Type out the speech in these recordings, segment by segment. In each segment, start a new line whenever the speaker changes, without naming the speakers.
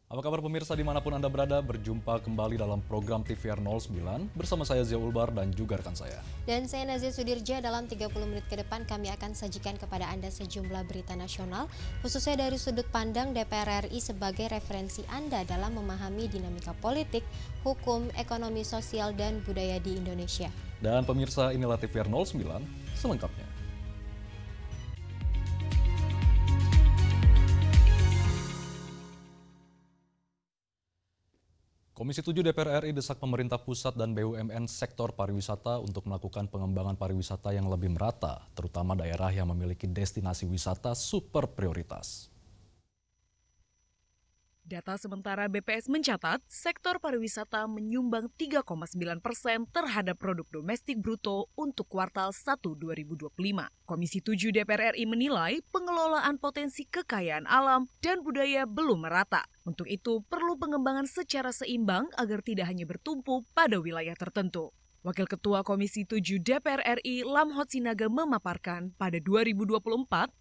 Apa kabar pemirsa dimanapun Anda berada, berjumpa kembali dalam program TVR 09 bersama saya Zia Ulbar dan juga rekan saya.
Dan saya Nazia Sudirja. Dalam 30 menit ke depan kami akan sajikan kepada Anda sejumlah berita nasional, khususnya dari sudut pandang DPR RI sebagai referensi Anda dalam memahami dinamika politik, hukum, ekonomi, sosial, dan budaya di Indonesia.
Dan pemirsa, inilah TVR 09 selengkapnya. Komisi 7 DPR RI desak pemerintah pusat dan BUMN sektor pariwisata untuk melakukan pengembangan pariwisata yang lebih merata, terutama daerah yang memiliki destinasi wisata super prioritas.
Data sementara BPS mencatat, sektor pariwisata menyumbang 3,9% terhadap produk domestik bruto untuk kuartal 1 2025. Komisi 7 DPR RI menilai pengelolaan potensi kekayaan alam dan budaya belum merata. Untuk itu, perlu pengembangan secara seimbang agar tidak hanya bertumpu pada wilayah tertentu. Wakil Ketua Komisi 7 DPR RI Lamhot Sinaga memaparkan pada 2024,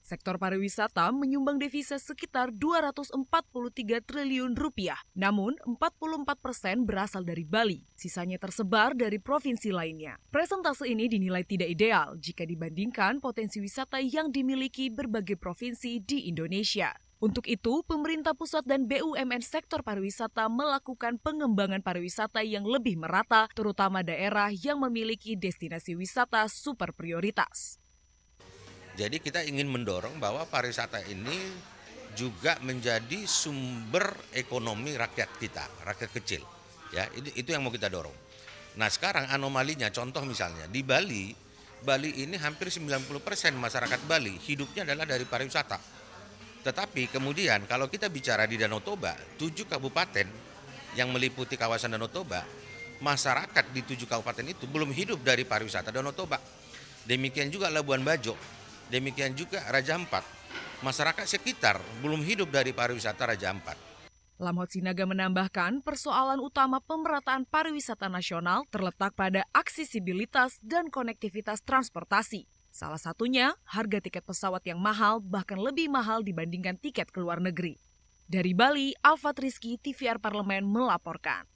sektor pariwisata menyumbang devisa sekitar 243 triliun rupiah. Namun, 44% berasal dari Bali, sisanya tersebar dari provinsi lainnya. Presentase ini dinilai tidak ideal jika dibandingkan potensi wisata yang dimiliki berbagai provinsi di Indonesia. Untuk itu, pemerintah pusat dan BUMN sektor pariwisata melakukan pengembangan pariwisata yang lebih merata, terutama daerah yang memiliki destinasi wisata super prioritas.
Jadi kita ingin mendorong bahwa pariwisata ini juga menjadi sumber ekonomi rakyat kita, rakyat kecil. Ya, itu yang mau kita dorong. Nah sekarang anomalinya, contoh misalnya di Bali ini hampir 90% masyarakat Bali hidupnya adalah dari pariwisata. Tetapi kemudian kalau kita bicara di Danau Toba, 7 kabupaten yang meliputi kawasan Danau Toba, masyarakat di 7 kabupaten itu belum hidup dari pariwisata Danau Toba. Demikian juga Labuan Bajo, demikian juga Raja Ampat. Masyarakat sekitar belum hidup dari pariwisata Raja Ampat.
Lamhot Sinaga menambahkan persoalan utama pemerataan pariwisata nasional terletak pada aksesibilitas dan konektivitas transportasi. Salah satunya, harga tiket pesawat yang mahal bahkan lebih mahal dibandingkan tiket ke luar negeri. Dari Bali, Alfat Rizky, TVR Parlemen melaporkan.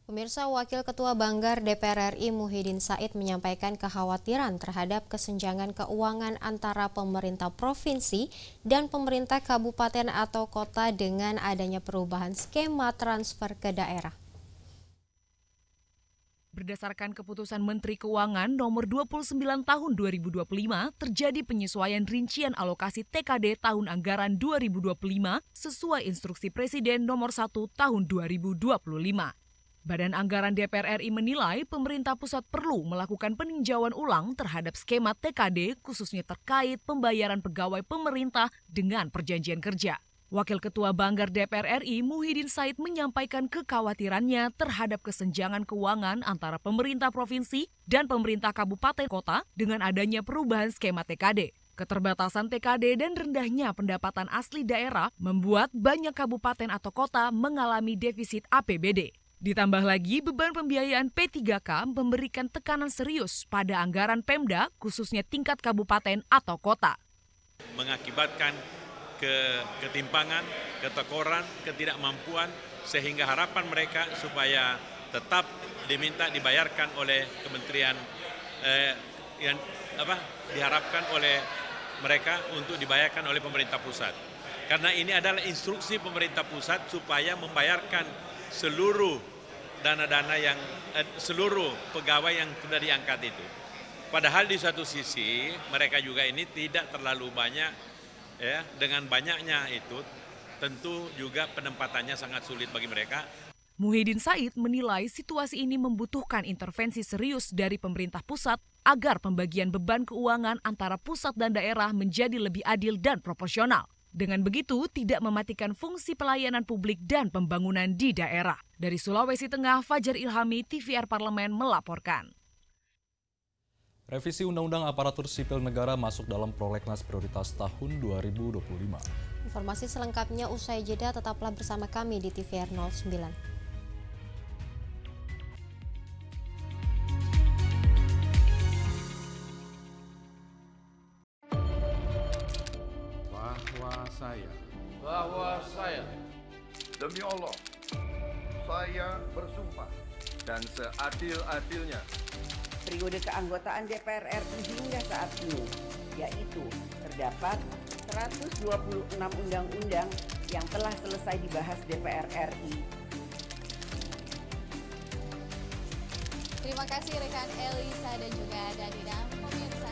Pemirsa, Wakil Ketua Banggar DPR RI Muhyiddin Said menyampaikan kekhawatiran terhadap kesenjangan keuangan antara pemerintah provinsi dan pemerintah kabupaten atau kota dengan adanya perubahan skema transfer ke daerah.
Berdasarkan keputusan Menteri Keuangan nomor 29 tahun 2025, terjadi penyesuaian rincian alokasi TKD tahun anggaran 2025 sesuai instruksi Presiden nomor 1 tahun 2025. Badan Anggaran DPR RI menilai pemerintah pusat perlu melakukan peninjauan ulang terhadap skema TKD khususnya terkait pembayaran pegawai pemerintah dengan perjanjian kerja. Wakil Ketua Banggar DPR RI Muhyiddin Said menyampaikan kekhawatirannya terhadap kesenjangan keuangan antara pemerintah provinsi dan pemerintah kabupaten kota dengan adanya perubahan skema TKD. Keterbatasan TKD dan rendahnya pendapatan asli daerah membuat banyak kabupaten atau kota mengalami defisit APBD. Ditambah lagi beban pembiayaan P3K memberikan tekanan serius pada anggaran Pemda khususnya tingkat kabupaten atau kota.
Mengakibatkan ketimpangan, ketekoran, ketidakmampuan sehingga harapan mereka supaya tetap dibayarkan oleh kementerian diharapkan oleh mereka untuk dibayarkan oleh pemerintah pusat. Karena ini adalah instruksi pemerintah pusat supaya membayarkan seluruh dana-dana yang seluruh pegawai yang sudah diangkat itu. Padahal di satu sisi mereka juga ini tidak terlalu banyak. Ya, dengan banyaknya itu tentu juga penempatannya sangat sulit bagi mereka.
Muhyiddin Said menilai situasi ini membutuhkan intervensi serius dari pemerintah pusat agar pembagian beban keuangan antara pusat dan daerah menjadi lebih adil dan proporsional. Dengan begitu, tidak mematikan fungsi pelayanan publik dan pembangunan di daerah. Dari Sulawesi Tengah, Fajar Ilhami, TVR Parlemen melaporkan.
Revisi Undang-Undang Aparatur Sipil Negara masuk dalam prolegnas prioritas tahun 2025.
Informasi selengkapnya usai jeda, tetaplah bersama kami di TVR 09.
Bahwa saya demi Allah saya bersumpah dan seadil-adilnya
periode keanggotaan DPR RI hingga saat ini, yaitu terdapat 126 undang-undang yang telah selesai dibahas DPR RI.
Terima kasih rekan Elisa dan juga Danina. Pemirsa,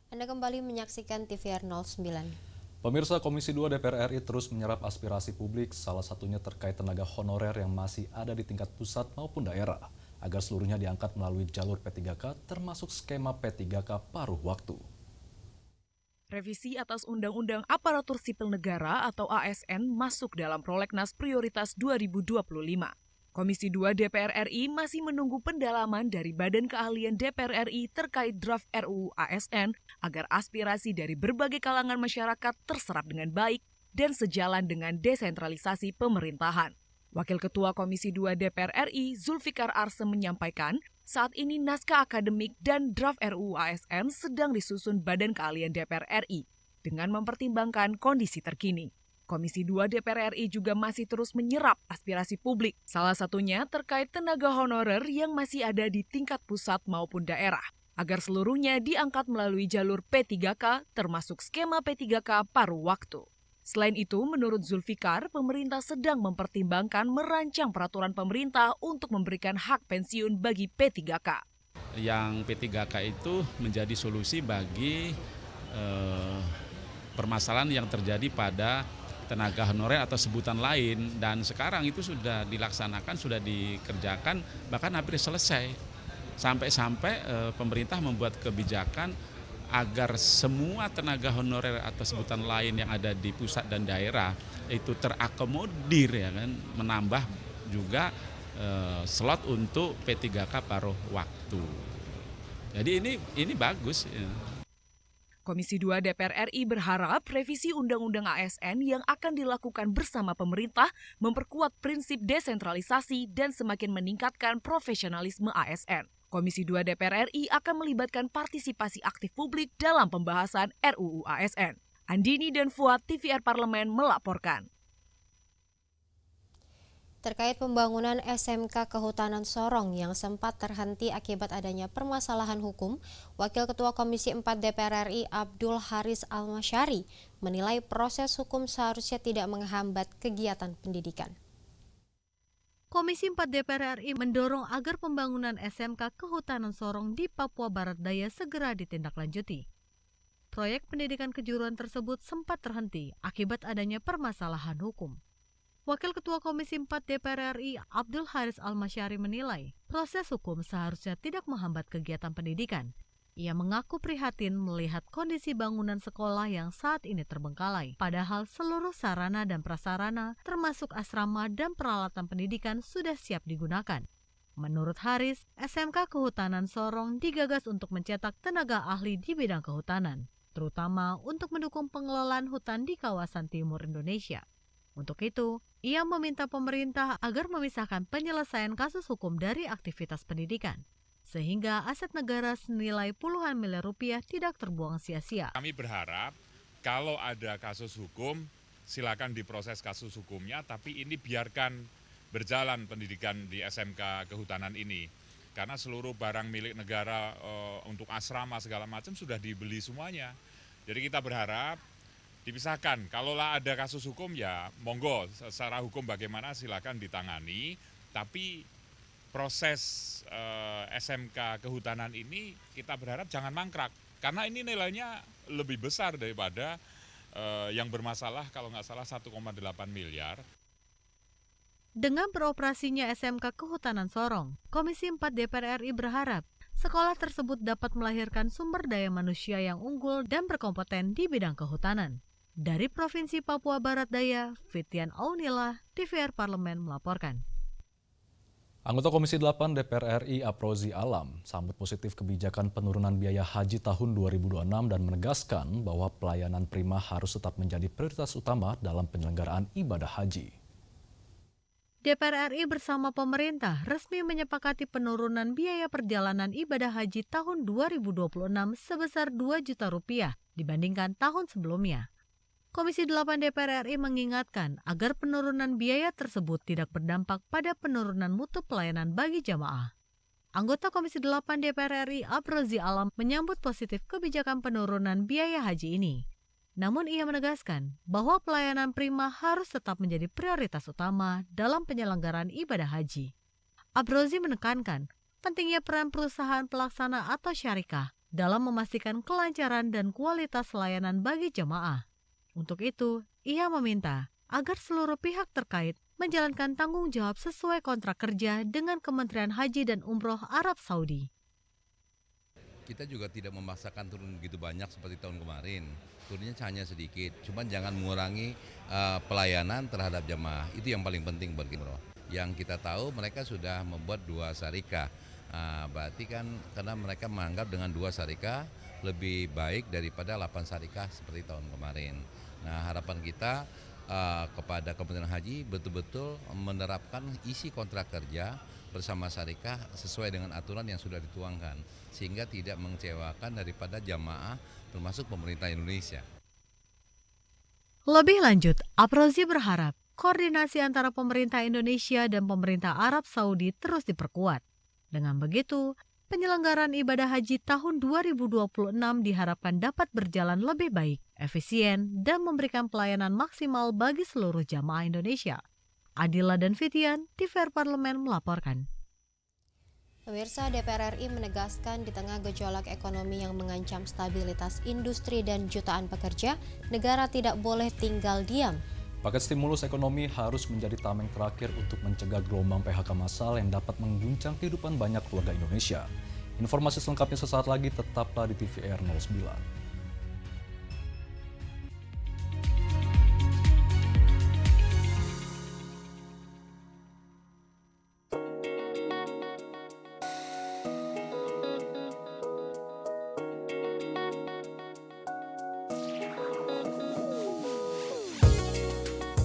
Anda kembali menyaksikan TVR 09.
Pemirsa, Komisi 2 DPR RI terus menyerap aspirasi publik, salah satunya terkait tenaga honorer yang masih ada di tingkat pusat maupun daerah, agar seluruhnya diangkat melalui jalur P3K, termasuk skema P3K paruh waktu.
Revisi atas Undang-Undang Aparatur Sipil Negara atau ASN masuk dalam prolegnas prioritas 2025. Komisi 2 DPR RI masih menunggu pendalaman dari Badan Keahlian DPR RI terkait draft RUU ASN agar aspirasi dari berbagai kalangan masyarakat terserap dengan baik dan sejalan dengan desentralisasi pemerintahan. Wakil Ketua Komisi 2 DPR RI Zulfikar Arse menyampaikan, saat ini naskah akademik dan draft RUU ASN sedang disusun Badan Keahlian DPR RI dengan mempertimbangkan kondisi terkini. Komisi 2 DPR RI juga masih terus menyerap aspirasi publik, salah satunya terkait tenaga honorer yang masih ada di tingkat pusat maupun daerah, agar seluruhnya diangkat melalui jalur P3K termasuk skema P3K paruh waktu. Selain itu, menurut Zulfikar, pemerintah sedang mempertimbangkan merancang peraturan pemerintah untuk memberikan hak pensiun bagi P3K.
Yang P3K itu menjadi solusi bagi permasalahan yang terjadi pada tenaga honorer atau sebutan lain, dan sekarang itu sudah dilaksanakan, sudah dikerjakan, bahkan hampir selesai. Sampai-sampai pemerintah membuat kebijakan agar semua tenaga honorer atau sebutan lain yang ada di pusat dan daerah itu terakomodir, ya kan, menambah juga slot untuk P3K paruh waktu. Jadi ini bagus. Ya.
Komisi 2 DPR RI berharap revisi Undang-Undang ASN yang akan dilakukan bersama pemerintah memperkuat prinsip desentralisasi dan semakin meningkatkan profesionalisme ASN. Komisi 2 DPR RI akan melibatkan partisipasi aktif publik dalam pembahasan RUU ASN. Andini dan Fuad, TVR Parlemen melaporkan.
Terkait pembangunan SMK Kehutanan Sorong yang sempat terhenti akibat adanya permasalahan hukum, Wakil Ketua Komisi 4 DPR RI Abdul Haris Almasyari menilai proses hukum seharusnya tidak menghambat kegiatan pendidikan.
Komisi 4 DPR RI mendorong agar pembangunan SMK Kehutanan Sorong di Papua Barat Daya segera ditindaklanjuti. Proyek pendidikan kejuruan tersebut sempat terhenti akibat adanya permasalahan hukum. Wakil Ketua Komisi 4 DPR RI Abdul Haris Almasyari menilai proses hukum seharusnya tidak menghambat kegiatan pendidikan. Ia mengaku prihatin melihat kondisi bangunan sekolah yang saat ini terbengkalai, padahal seluruh sarana dan prasarana termasuk asrama dan peralatan pendidikan sudah siap digunakan. Menurut Haris, SMK Kehutanan Sorong digagas untuk mencetak tenaga ahli di bidang kehutanan, terutama untuk mendukung pengelolaan hutan di kawasan timur Indonesia. Untuk itu, ia meminta pemerintah agar memisahkan penyelesaian kasus hukum dari aktivitas pendidikan, sehingga aset negara senilai puluhan miliar rupiah tidak terbuang sia-sia.
Kami berharap kalau ada kasus hukum, silakan diproses kasus hukumnya, tapi ini biarkan berjalan pendidikan di SMK Kehutanan ini. Karena seluruh barang milik negara untuk asrama segala macam sudah dibeli semuanya. Jadi kita berharap dipisahkan. Kalaulah ada kasus hukum ya monggo, secara hukum bagaimana silakan ditangani, tapi proses SMK Kehutanan ini kita berharap jangan mangkrak, karena ini nilainya lebih besar daripada yang bermasalah kalau nggak salah 1,8 miliar.
Dengan beroperasinya SMK Kehutanan Sorong, Komisi 4 DPR RI berharap sekolah tersebut dapat melahirkan sumber daya manusia yang unggul dan berkompeten di bidang kehutanan. Dari Provinsi Papua Barat Daya, Fitian Aunila, TVR Parlemen melaporkan.
Anggota Komisi 8 DPR RI Aprozi Alam sambut positif kebijakan penurunan biaya haji tahun 2026 dan menegaskan bahwa pelayanan prima harus tetap menjadi prioritas utama dalam penyelenggaraan ibadah haji.
DPR RI bersama pemerintah resmi menyepakati penurunan biaya perjalanan ibadah haji tahun 2026 sebesar Rp2 juta dibandingkan tahun sebelumnya. Komisi 8 DPR RI mengingatkan agar penurunan biaya tersebut tidak berdampak pada penurunan mutu pelayanan bagi jamaah. Anggota Komisi 8 DPR RI Aprozi Alam menyambut positif kebijakan penurunan biaya haji ini. Namun ia menegaskan bahwa pelayanan prima harus tetap menjadi prioritas utama dalam penyelenggaraan ibadah haji. Aprozi menekankan pentingnya peran perusahaan pelaksana atau syarikah dalam memastikan kelancaran dan kualitas layanan bagi jamaah. Untuk itu, ia meminta agar seluruh pihak terkait menjalankan tanggung jawab sesuai kontrak kerja dengan Kementerian Haji dan Umroh Arab Saudi.
Kita juga tidak memaksakan turun begitu banyak seperti tahun kemarin. Turunnya hanya sedikit, cuman jangan mengurangi pelayanan terhadap jamaah. Itu yang paling penting buat kita. Yang kita tahu mereka sudah membuat 2 syarikah. Berarti kan karena mereka menganggap dengan 2 syarikah lebih baik daripada 8 syarikah seperti tahun kemarin. Nah, harapan kita kepada Kementerian Haji betul-betul menerapkan isi kontrak kerja bersama syarikah sesuai dengan aturan yang sudah dituangkan, sehingga tidak mengecewakan daripada jamaah termasuk pemerintah Indonesia.
Lebih lanjut, Aprozi berharap koordinasi antara pemerintah Indonesia dan pemerintah Arab Saudi terus diperkuat. Dengan begitu, penyelenggaraan ibadah haji tahun 2026 diharapkan dapat berjalan lebih baik, efisien, dan memberikan pelayanan maksimal bagi seluruh jamaah Indonesia. Adila dan Fitian, TVR Parlemen melaporkan.
Pemirsa, DPR RI menegaskan di tengah gejolak ekonomi yang mengancam stabilitas industri dan jutaan pekerja, negara tidak boleh tinggal diam.
Paket stimulus ekonomi harus menjadi tameng terakhir untuk mencegah gelombang PHK massal yang dapat mengguncang kehidupan banyak keluarga Indonesia. Informasi selengkapnya sesaat lagi, tetaplah di TVR 09.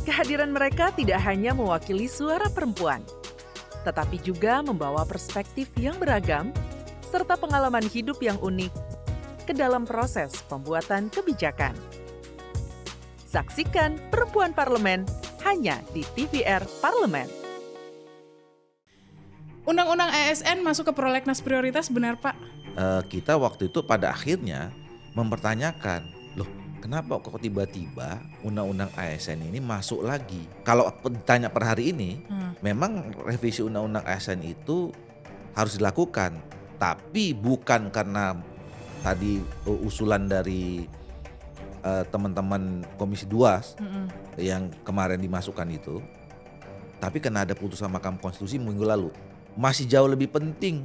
Kehadiran mereka tidak hanya mewakili suara perempuan, tetapi juga membawa perspektif yang beragam serta pengalaman hidup yang unik ke dalam proses pembuatan kebijakan. Saksikan Perempuan Parlemen hanya di TVR Parlemen.
Undang-undang ASN masuk ke prolegnas prioritas, benar Pak?
Kita waktu itu pada akhirnya mempertanyakan, loh kenapa kok tiba-tiba undang-undang ASN ini masuk lagi? Kalau ditanya per hari ini, memang revisi undang-undang ASN itu harus dilakukan, tapi bukan karena tadi usulan dari teman-teman Komisi 2 yang kemarin dimasukkan itu, tapi karena ada putusan Mahkamah Konstitusi minggu lalu. Masih jauh lebih penting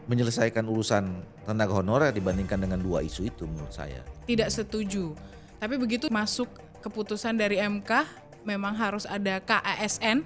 menyelesaikan urusan tenaga honorer dibandingkan dengan dua isu itu menurut saya.
Tidak setuju. Tapi begitu masuk keputusan dari MK, memang harus ada KASN.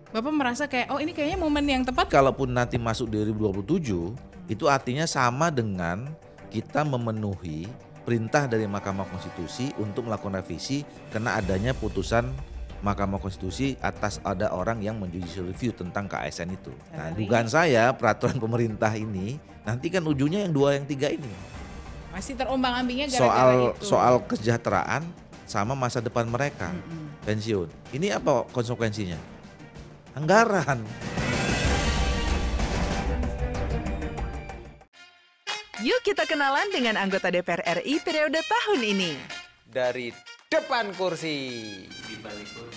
Bapak merasa kayak, oh ini kayaknya momen yang tepat.
Kalaupun nanti masuk 2027, itu artinya sama dengan kita memenuhi perintah dari Mahkamah Konstitusi untuk melakukan revisi karena adanya putusan Mahkamah Konstitusi atas ada orang yang menjudicial review tentang KASN itu. Nah, dugaan saya peraturan pemerintah ini nanti kan ujungnya yang 2 yang 3 ini.
Masih terombang-ambingnya gara-gara itu.
Soal kesejahteraan sama masa depan mereka, pensiun. Ini apa konsekuensinya? Anggaran.
Yuk kita kenalan dengan anggota DPR RI periode tahun ini.
Dari depan kursi, di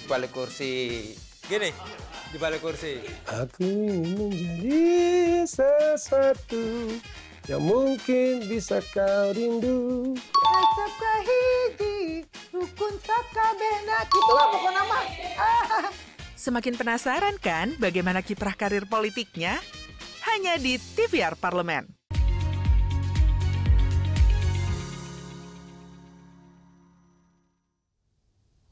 balik kursi, gini, di balik kursi.
Aku ingin menjadi sesuatu yang mungkin bisa kau rindu.
Acap kahiji, rukun sakabehna, gitulah pokok nama.
Semakin penasaran kan bagaimana kiprah karir politiknya? Hanya di TVR Parlemen.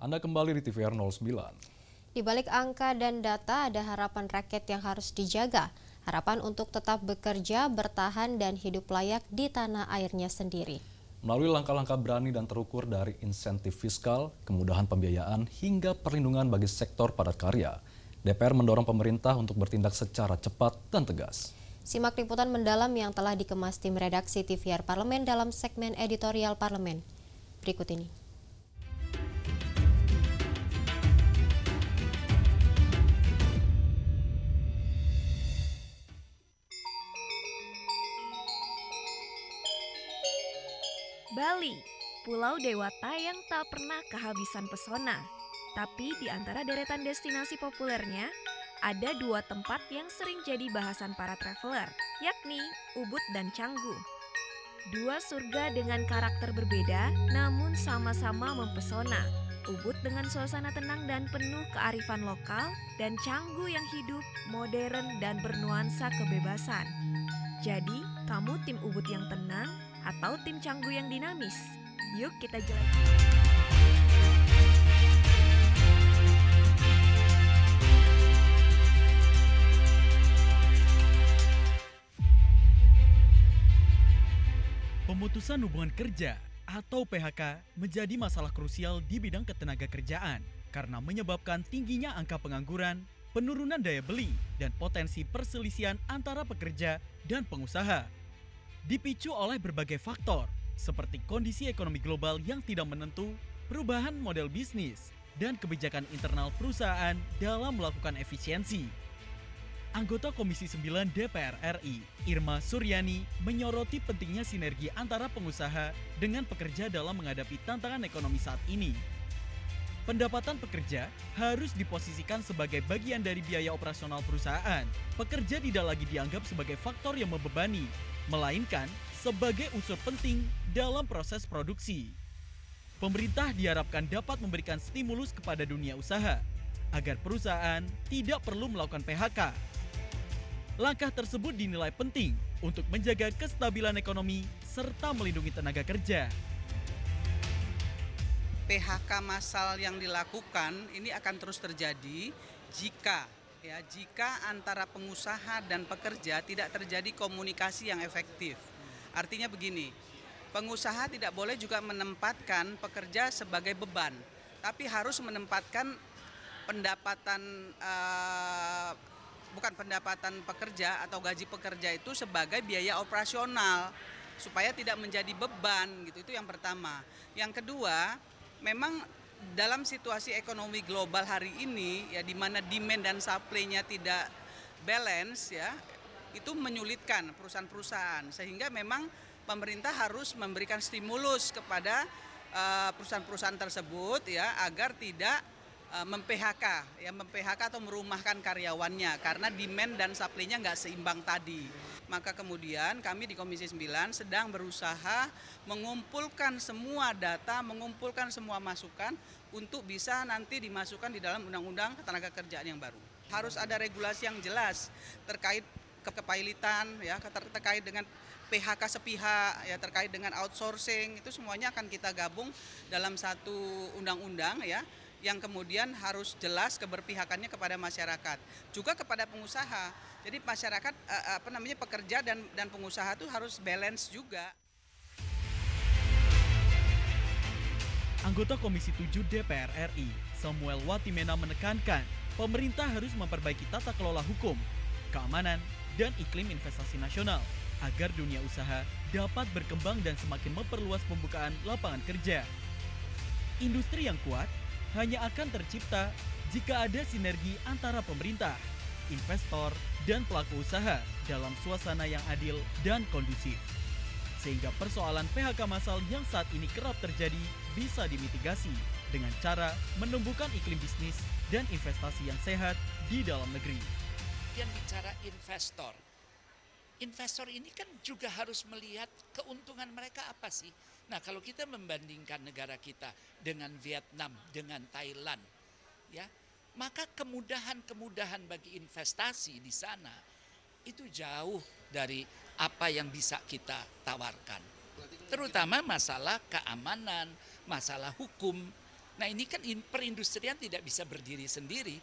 Anda kembali di TVR 09.
Di balik angka dan data ada harapan rakyat yang harus dijaga. Harapan untuk tetap bekerja, bertahan, dan hidup layak di tanah airnya sendiri.
Melalui langkah-langkah berani dan terukur dari insentif fiskal, kemudahan pembiayaan, hingga perlindungan bagi sektor padat karya, DPR mendorong pemerintah untuk bertindak secara cepat dan tegas.
Simak liputan mendalam yang telah dikemas tim redaksi TVR Parlemen dalam segmen editorial Parlemen. Berikut ini.
Bali, pulau dewata yang tak pernah kehabisan pesona. Tapi di antara deretan destinasi populernya, ada dua tempat yang sering jadi bahasan para traveler, yakni Ubud dan Canggu. Dua surga dengan karakter berbeda, namun sama-sama mempesona. Ubud dengan suasana tenang dan penuh kearifan lokal, dan Canggu yang hidup, modern, dan bernuansa kebebasan. Jadi, kamu tim Ubud yang tenang atau tim Canggu yang dinamis? Yuk kita jelajahi.
Pemutusan hubungan kerja atau PHK menjadi masalah krusial di bidang ketenagakerjaan karena menyebabkan tingginya angka pengangguran, penurunan daya beli, dan potensi perselisihan antara pekerja dan pengusaha. Dipicu oleh berbagai faktor, seperti kondisi ekonomi global yang tidak menentu, perubahan model bisnis, dan kebijakan internal perusahaan dalam melakukan efisiensi. Anggota Komisi 9 DPR RI, Irma Suryani, menyoroti pentingnya sinergi antara pengusaha dengan pekerja dalam menghadapi tantangan ekonomi saat ini. Pendapatan pekerja harus diposisikan sebagai bagian dari biaya operasional perusahaan. Pekerja tidak lagi dianggap sebagai faktor yang membebani, melainkan sebagai unsur penting dalam proses produksi. Pemerintah diharapkan dapat memberikan stimulus kepada dunia usaha, agar perusahaan tidak perlu melakukan PHK. Langkah tersebut dinilai penting untuk menjaga kestabilan ekonomi serta melindungi tenaga kerja.
PHK massal yang dilakukan ini akan terus terjadi jika antara pengusaha dan pekerja tidak terjadi komunikasi yang efektif. Artinya begini, pengusaha tidak boleh juga menempatkan pekerja sebagai beban, tapi harus menempatkan pendapatan bukan pendapatan pekerja atau gaji pekerja itu sebagai biaya operasional supaya tidak menjadi beban gitu. Itu yang pertama. Yang kedua, memang dalam situasi ekonomi global hari ini ya di mana demand dan supply-nya tidak balance ya, itu menyulitkan perusahaan-perusahaan sehingga memang pemerintah harus memberikan stimulus kepada perusahaan-perusahaan tersebut ya agar tidak mem-PHK atau merumahkan karyawannya karena demand dan supply-nya nggak seimbang tadi. Maka kemudian kami di Komisi 9 sedang berusaha mengumpulkan semua data, mengumpulkan semua masukan untuk bisa nanti dimasukkan di dalam Undang-Undang Ketenagakerjaan yang baru. Harus ada regulasi yang jelas terkait kepailitan, ya, terkait dengan PHK sepihak, ya, terkait dengan outsourcing, itu semuanya akan kita gabung dalam satu undang-undang ya, yang kemudian harus jelas keberpihakannya kepada masyarakat, juga kepada pengusaha. Jadi masyarakat, pekerja dan pengusaha itu harus balance juga.
Anggota Komisi 7 DPR RI, Samuel Watimena menekankan, pemerintah harus memperbaiki tata kelola hukum, keamanan, dan iklim investasi nasional agar dunia usaha dapat berkembang dan semakin memperluas pembukaan lapangan kerja. Industri yang kuat hanya akan tercipta jika ada sinergi antara pemerintah, investor, dan pelaku usaha dalam suasana yang adil dan kondusif. Sehingga persoalan PHK massal yang saat ini kerap terjadi bisa dimitigasi dengan cara menumbuhkan iklim bisnis dan investasi yang sehat di dalam negeri.
Yang bicara investor. Investor ini kan juga harus melihat keuntungan mereka apa sih. Nah, kalau kita membandingkan negara kita dengan Vietnam, dengan Thailand, ya, maka kemudahan-kemudahan bagi investasi di sana itu jauh dari apa yang bisa kita tawarkan. Terutama masalah keamanan, masalah hukum. Nah, ini kan perindustrian tidak bisa berdiri sendiri.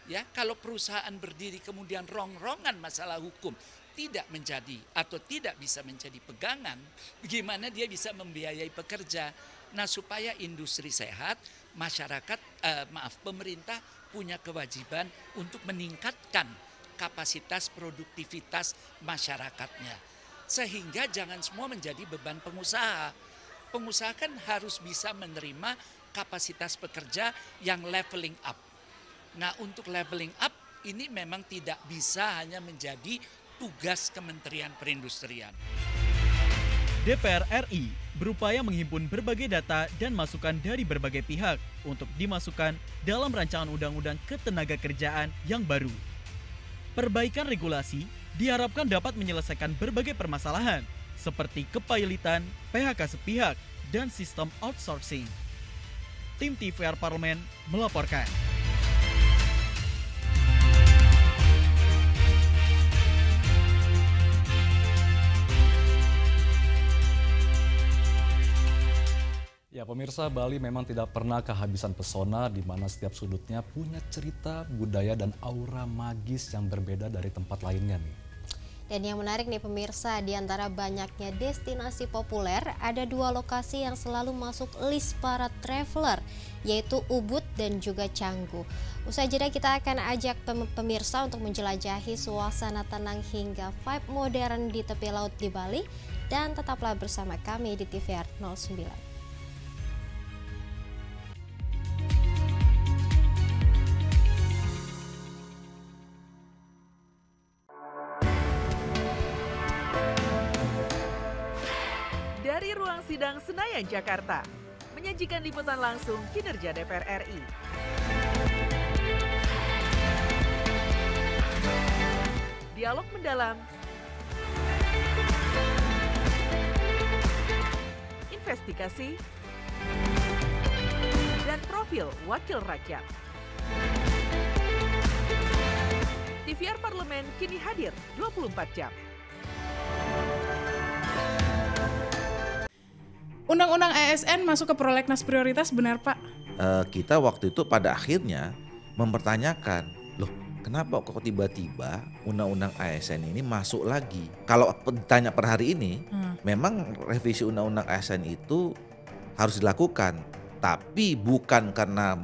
Ya, kalau perusahaan berdiri kemudian rong-rongan masalah hukum tidak menjadi atau tidak bisa menjadi pegangan, bagaimana dia bisa membiayai pekerja? Nah, supaya industri sehat, pemerintah punya kewajiban untuk meningkatkan kapasitas produktivitas masyarakatnya. Sehingga jangan semua menjadi beban pengusaha. Pengusaha kan harus bisa menerima kapasitas pekerja yang leveling up. Nah, untuk leveling up ini memang tidak bisa hanya menjadi tugas Kementerian Perindustrian.
DPR RI berupaya menghimpun berbagai data dan masukan dari berbagai pihak untuk dimasukkan dalam rancangan undang-undang ketenagakerjaan yang baru. Perbaikan regulasi diharapkan dapat menyelesaikan berbagai permasalahan seperti kepailitan, PHK sepihak, dan sistem outsourcing. Tim TVR Parlemen melaporkan.
Ya, pemirsa, Bali memang tidak pernah kehabisan pesona di mana setiap sudutnya punya cerita, budaya, dan aura magis yang berbeda dari tempat lainnya nih.
Dan yang menarik nih pemirsa, di antara banyaknya destinasi populer, ada dua lokasi yang selalu masuk list para traveler, yaitu Ubud dan juga Canggu. Usai jeda kita akan ajak pemirsa untuk menjelajahi suasana tenang hingga vibe modern di tepi laut di Bali, dan tetaplah bersama kami di TVR 09.
Dari ruang sidang Senayan, Jakarta, menyajikan liputan langsung kinerja DPR RI. Dialog mendalam, investigasi, dan profil wakil rakyat. TVR Parlemen kini hadir 24 jam.
Undang-undang ASN masuk ke prolegnas prioritas, benar Pak?
Kita waktu itu pada akhirnya mempertanyakan, loh kenapa kok tiba-tiba undang-undang ASN ini masuk lagi? Kalau ditanya per hari ini, memang revisi undang-undang ASN itu harus dilakukan, tapi bukan karena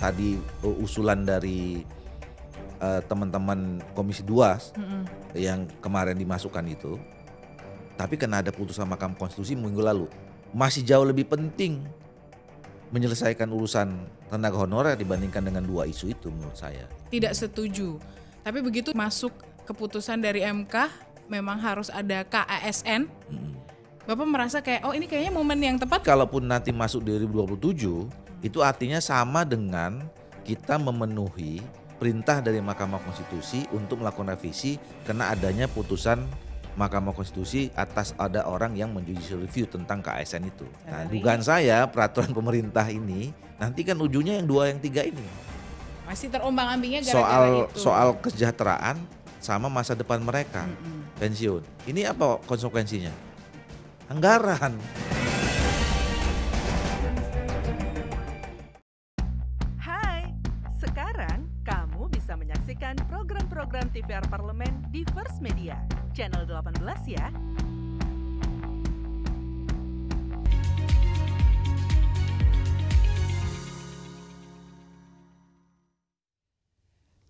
tadi usulan dari teman-teman Komisi 2 yang kemarin dimasukkan itu, tapi karena ada putusan Mahkamah Konstitusi minggu lalu, masih jauh lebih penting menyelesaikan urusan tenaga honorer dibandingkan dengan 2 isu itu menurut saya.
Tidak setuju. Tapi begitu masuk keputusan dari MK, memang harus ada KASN. Bapak merasa kayak, oh ini kayaknya momen yang tepat.
Kalaupun nanti masuk 2027, itu artinya sama dengan kita memenuhi perintah dari Mahkamah Konstitusi untuk melakukan revisi karena adanya putusan Mahkamah Konstitusi atas ada orang yang menjudicial review tentang KASN itu. Nah, dugaan saya peraturan pemerintah ini nanti kan ujungnya yang 2 yang 3 ini.
Masih terombang-ambingnya gara-gara itu.
Soal kesejahteraan sama masa depan mereka, pensiun. Ini apa konsekuensinya? Anggaran.
Hai, sekarang kamu bisa menyaksikan program-program TVR Parlemen di First Media, channel 18 ya.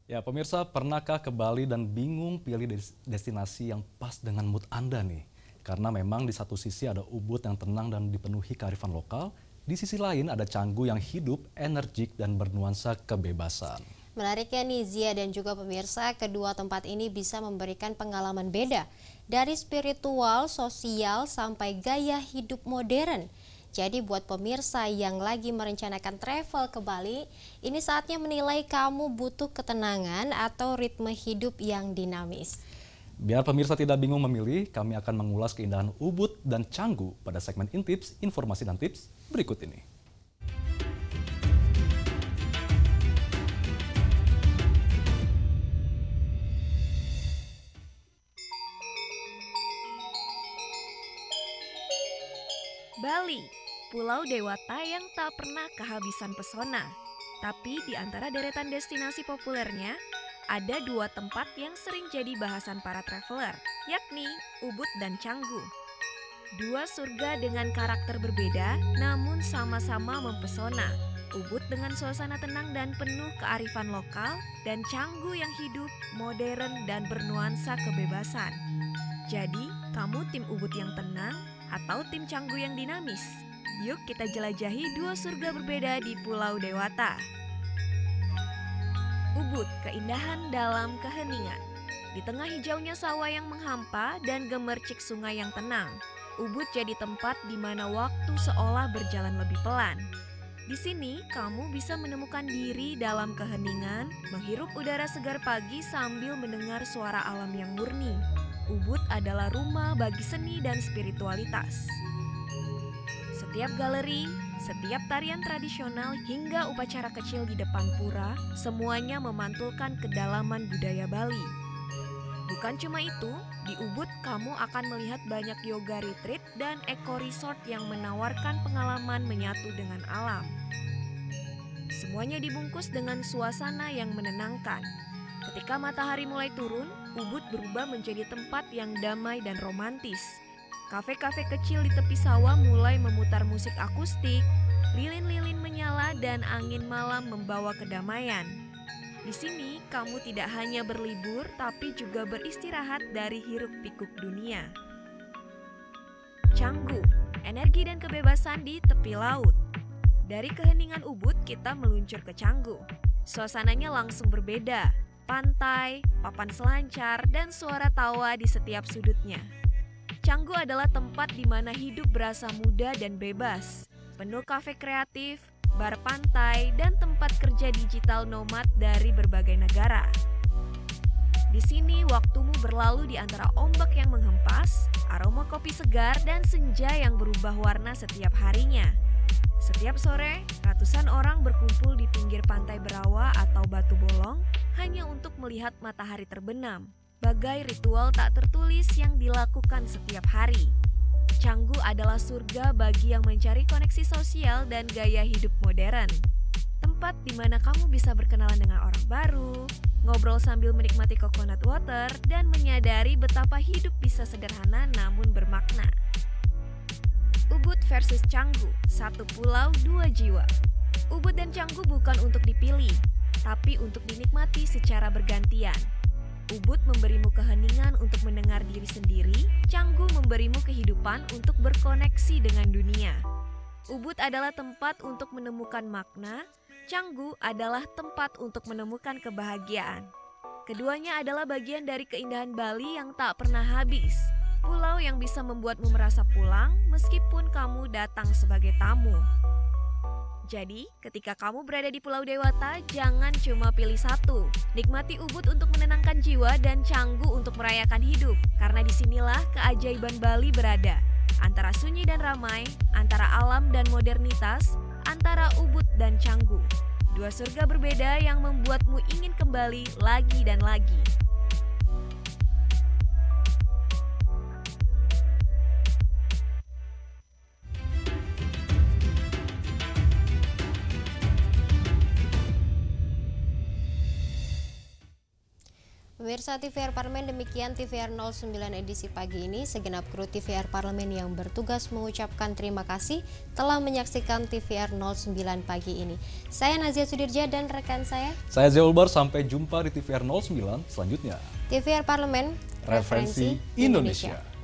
Ya pemirsa, pernahkah ke Bali dan bingung pilih destinasi yang pas dengan mood Anda nih? Karena memang di satu sisi ada Ubud yang tenang dan dipenuhi kearifan lokal, di sisi lain ada Canggu yang hidup, energik dan bernuansa kebebasan.
Menariknya nih Zia dan juga pemirsa, kedua tempat ini bisa memberikan pengalaman beda. Dari spiritual, sosial, sampai gaya hidup modern. Jadi buat pemirsa yang lagi merencanakan travel ke Bali, ini saatnya menilai kamu butuh ketenangan atau ritme hidup yang dinamis.
Biar pemirsa tidak bingung memilih, kami akan mengulas keindahan Ubud dan Canggu pada segmen Intips, informasi dan tips berikut ini.
Bali, pulau dewata yang tak pernah kehabisan pesona. Tapi di antara deretan destinasi populernya, ada 2 tempat yang sering jadi bahasan para traveler, yakni Ubud dan Canggu. 2 surga dengan karakter berbeda, namun sama-sama mempesona. Ubud dengan suasana tenang dan penuh kearifan lokal, dan Canggu yang hidup, modern, dan bernuansa kebebasan. Jadi, kamu tim Ubud yang tenang atau tim Canggu yang dinamis? Yuk kita jelajahi 2 surga berbeda di Pulau Dewata. Ubud, keindahan dalam keheningan. Di tengah hijaunya sawah yang menghampa dan gemercik sungai yang tenang, Ubud jadi tempat di mana waktu seolah berjalan lebih pelan. Di sini, kamu bisa menemukan diri dalam keheningan, menghirup udara segar pagi sambil mendengar suara alam yang murni. Ubud adalah rumah bagi seni dan spiritualitas. Setiap galeri, setiap tarian tradisional hingga upacara kecil di depan pura, semuanya memantulkan kedalaman budaya Bali. Bukan cuma itu, di Ubud kamu akan melihat banyak yoga retreat dan eco resort yang menawarkan pengalaman menyatu dengan alam. Semuanya dibungkus dengan suasana yang menenangkan. Ketika matahari mulai turun, Ubud berubah menjadi tempat yang damai dan romantis. Kafe-kafe kecil di tepi sawah mulai memutar musik akustik, lilin-lilin menyala dan angin malam membawa kedamaian. Di sini, kamu tidak hanya berlibur, tapi juga beristirahat dari hiruk-pikuk dunia. Canggu, energi dan kebebasan di tepi laut. Dari keheningan Ubud, kita meluncur ke Canggu. Suasananya langsung berbeda, pantai, papan selancar, dan suara tawa di setiap sudutnya. Canggu adalah tempat di mana hidup berasa muda dan bebas, penuh kafe kreatif, bar pantai, dan tempat kerja digital nomad dari berbagai negara. Di sini, waktumu berlalu di antara ombak yang menghempas, aroma kopi segar, dan senja yang berubah warna setiap harinya. Setiap sore, ratusan orang berkumpul di pinggir pantai Berawa atau Batu Bolong hanya untuk melihat matahari terbenam. Bagai ritual tak tertulis yang dilakukan setiap hari. Canggu adalah surga bagi yang mencari koneksi sosial dan gaya hidup modern. Tempat di mana kamu bisa berkenalan dengan orang baru, ngobrol sambil menikmati coconut water, dan menyadari betapa hidup bisa sederhana namun bermakna. Ubud versus Canggu, satu pulau dua jiwa. Ubud dan Canggu bukan untuk dipilih, tapi untuk dinikmati secara bergantian. Ubud memberimu keheningan untuk mendengar diri sendiri, Canggu memberimu kehidupan untuk berkoneksi dengan dunia. Ubud adalah tempat untuk menemukan makna, Canggu adalah tempat untuk menemukan kebahagiaan. Keduanya adalah bagian dari keindahan Bali yang tak pernah habis. Pulau yang bisa membuatmu merasa pulang meskipun kamu datang sebagai tamu. Jadi, ketika kamu berada di Pulau Dewata, jangan cuma pilih satu. Nikmati Ubud untuk menenangkan jiwa dan Canggu untuk merayakan hidup. Karena disinilah keajaiban Bali berada. Antara sunyi dan ramai, antara alam dan modernitas, antara Ubud dan Canggu. Dua surga berbeda yang membuatmu ingin kembali lagi dan lagi.
Pemirsa TVR Parlemen, demikian TVR 09 edisi pagi ini. Segenap kru TVR Parlemen yang bertugas mengucapkan terima kasih telah menyaksikan TVR 09 pagi ini. Saya Nazia Sudirja dan rekan saya
Zeulbar. Sampai jumpa di TVR 09 selanjutnya.
TVR Parlemen,
referensi Indonesia.